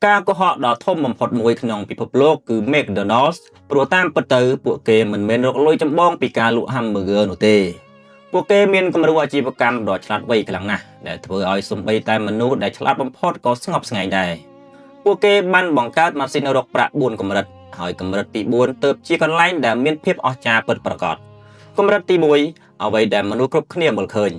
ការកុហកដ៏ធំបំផុតមួយក្នុងពិភពលោកគឺ McDonald's ព្រោះតាមពិតទៅពួកគេមិនមែនរកលុយចម្បងពីការលក់ hamburger នោះទេពួកគេមានគំរូអាជីវកម្មដ៏ឆ្លាតវៃខ្លាំងណាស់ដែលធ្វើឲ្យសូម្បីតែមនុស្សដែលឆ្លាតបំផុតក៏ស្ងប់ស្ងាយដែរពួកគេបានបង្កើតម៉ាស៊ីនរកប្រាក់4កម្រិតហើយកម្រិតទី4ទើបជាកន្លែងដែលមានភាពអស្ចារ្យពិតប្រាកដកម្រិតទី1អ្វីដែលមនុស្សគ្រប់គ្នាមើលឃើញ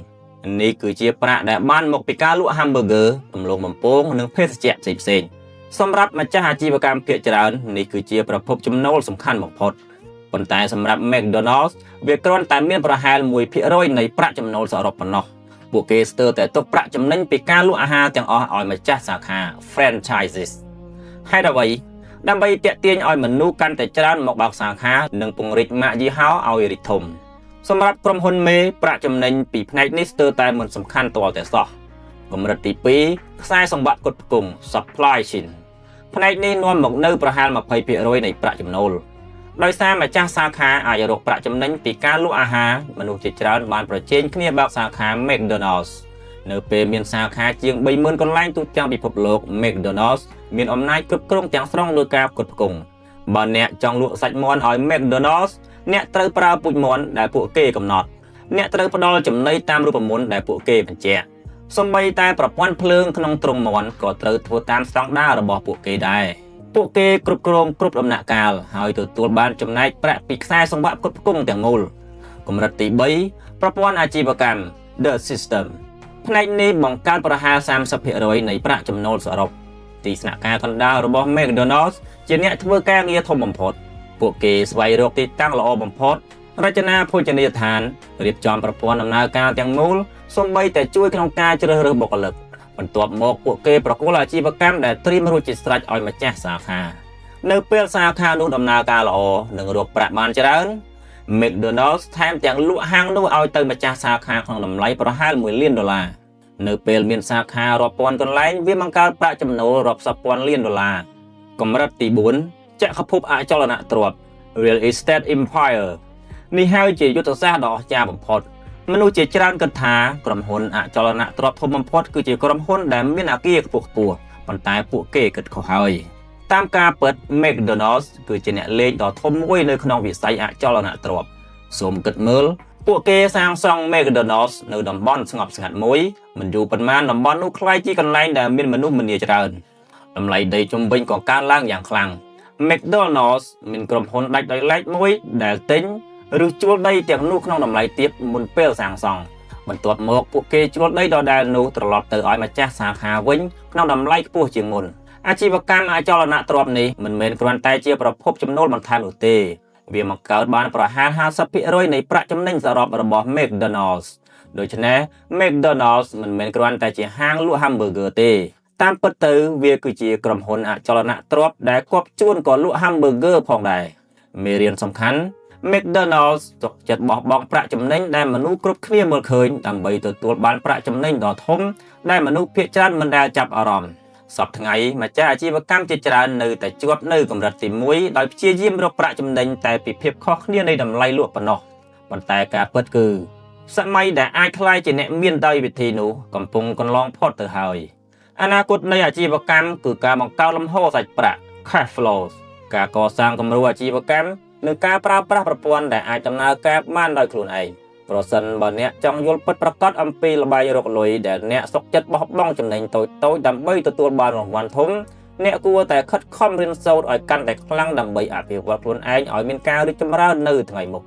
នេះគឺជាប្រាក់ដែលបានមកពីការលក់ hamburger ទម្លងបំពងនិងភេសជ្ជៈផ្សេងៗសម្រាប់ម្ចាស់អាជីវកម្មភាគច្រើននេះគឺជាប្រភពចំណូលសំខាន់បំផុតប៉ុន្តែសម្រាប់ McDonald's វាគ្រាន់តែមានប្រហែល 1% នៃប្រាក់ចំណូលសរុបប៉ុណ្ណោះពួកគេស្ទើរតែទុកប្រាក់ចំណេញពីការលក់អាហារទាំងអស់ឲ្យម្ចាស់សាខា franchises ហេតុអ្វីដើម្បីទាក់ទាញឲ្យមនុស្សកាន់តែច្រើនមកបើកសាខានិងពង្រីកម៉ាកយីហោឲ្យរីកធំសម្រាប់ក្រុមហ៊ុនមេប្រាក់ចំណេញពីផ្នែកនេះស្ទើរតែមិនសំខាន់ទាល់តែសោះកម្រិតទី2ខ្សែសង្វាក់ផ្គត់ផ្គង់ supply chain ផ្នែកនេះនាំមកនៅប្រហែល 20% នៃប្រាក់ចំណូលដោយសារម្ចាស់សាខាអាចរកប្រាក់ចំណេញពីការលក់អាហារមនុស្សជាច្រើនបានប្រជែងគ្នាបើកសាខា McDonald's នៅពេលមានសាខាជាង 30,000 កន្លែងទូទាំងពិភពលោក McDonald's មានអំណាចគ្រប់គ្រងទាំងស្រុងលើការផ្គត់ផ្គង់បើអ្នកចង់លក់សាច់មាន់ឲ្យ McDonald's អ្នកត្រូវប្រើពូជមាន់ដែលពួកគេកំណត់អ្នកត្រូវផ្ដល់ចំណីតាមរូបមន្តដែលពួកគេបញ្ជាក់សូម្បីតែប្រព័ន្ធភ្លើងក្នុងទ្រុងមាន់ក៏ត្រូវធ្វើតាមស្តង់ដាររបស់ពួកគេដែរពួកគេគ្រប់គ្រងគ្រប់ដំណាក់កាលហើយទទួលបានចំណែកប្រាក់ពីខ្សែសង្វាក់ផ្គត់ផ្គង់ទាំងមូលកម្រិតទី3ប្រព័ន្ធអាជីវកម្ម The System ផ្នែកនេះបង្កើតប្រហែល 30% នៃប្រាក់ចំណូលសរុបទីស្នាក់ការកណ្ដាលរបស់ McDonald's ជាអ្នកធ្វើការងារធំបំផុតពួកគេស្វែងរកទីតាំងល្អបំផុតរចនាភោជនីយដ្ឋានរៀបចំប្រព័ន្ធដំណើរការទាំងមូលសូម្បីតែជួយក្នុងការជ្រើសរើសបុគ្គលិកបន្ទាប់មកពួកគេប្រគល់អាជីវកម្មដែលត្រៀមរួចជាស្រេចឲ្យម្ចាស់សាខានៅពេលសាខានោះដំណើរការល្អនិងរកប្រាក់បានច្រើន McDonald's ថែមទាំងលក់ហាងនោះឲ្យទៅម្ចាស់សាខាក្នុងតម្លៃប្រហែល$1 លាននៅពេលមានសាខារាប់ពាន់កន្លែងវាបង្កើតប្រាក់ចំណូលរាប់សិបពាន់លាន$កម្រិតទី4ចក្រភពអចលនទ្រព្យ Real Estate Empire នេះហើយជាយុទ្ធសាស្ត្រដ៏អស្ចារ្យបំផុតមនុស្សជាច្រើនគិតថាក្រុមហ៊ុនអចលនទ្រព្យធំបំផុតគឺជាក្រុមហ៊ុនដែលមានអគារខ្ពស់ៗប៉ុន្តែពួកគេគិតខុសហើយតាមការពិត McDonald's គឺជាអ្នកលេងដ៏ធំមួយនៅក្នុងវិស័យអចលនទ្រព្យសូមគិតមើលពួកគេសាងសង់ McDonald's នៅតំបន់ស្ងប់ស្ងាត់មួយមិនយូរប៉ុន្មានតំបន់នោះក្លាយជាកន្លែងដែលមានមនុស្សម្នាច្រើនតម្លៃដីជុំវិញក៏កើនឡើងយ៉ាងខ្លាំង McDonald's មានក្រុមហ៊ុនដាច់ដោយឡែកមួយដែលទិញឬជួលដីទាំងនោះក្នុងតម្លៃទាបមុនពេលសាងសង់បន្ទាប់មកពួកគេជួលដីដដែលនោះត្រឡប់ទៅឲ្យម្ចាស់សាខាវិញក្នុងតម្លៃខ្ពស់ជាងមុនអាជីវកម្មអចលនទ្រព្យនេះមិនមែនគ្រាន់តែជាប្រភពចំណូលបន្ថែមនោះទេវាបង្កើតបានប្រហែល 50% នៃប្រាក់ចំណេញសរុបរបស់ McDonald's ដូច្នេះ McDonald's មិនមែនគ្រាន់តែជាហាងលក់ hamburger ទេតាមពិតទៅវាគឺជាក្រុមហ៊ុនអចលនទ្រព្យដែលគប់ជួនក៏លក់ hamburger ផងដែរមេរៀនសំខាន់ McDonald's ទុកចិត្តបោះបង់ប្រាក់ចំណេញដែលមនុស្សគ្រប់គ្នាមើលឃើញដើម្បីទទួលបានប្រាក់ចំណេញដ៏ធំដែលមនុស្សភាគច្រើនមិនដែលចាប់អារម្មណ៍សប្តាហ៍ថ្ងៃម្ចាស់អាជីវកម្មជាច្រើននៅតែជាប់នៅកម្រិតទី1ដោយព្យាយាមរកប្រាក់ចំណេញតែពីភាពខុសគ្នានៃតម្លៃលក់ប៉ុណ្ណោះប៉ុន្តែការពិតគឺសម័យដែលអាចក្លាយជាអ្នកមានដោយវិធីនោះកំពុងកន្លងផុតទៅហើយអនាគតនៃអាជីវកម្មគឺការបង្កើតលំហូរសាច់ប្រាក់ cash flows ការកសាងគំរូអាជីវកម្មនិងការប្រើប្រាស់ប្រព័ន្ធដែលអាចដំណើរការបានដោយខ្លួនឯងប្រសិនបើអ្នកចង់យល់ពិតប្រាកដអំពីល្បែងរកលុយដែលអ្នកសុខចិត្តបោះបង់ចំណេញតូចៗដើម្បីទទួលបានរង្វាន់ធំអ្នកគួរតែខិតខំរៀនសូត្រឲ្យកាន់តែខ្លាំងដើម្បីអភិវឌ្ឍខ្លួនឯងឲ្យមានការរីកចម្រើននៅថ្ងៃមុខ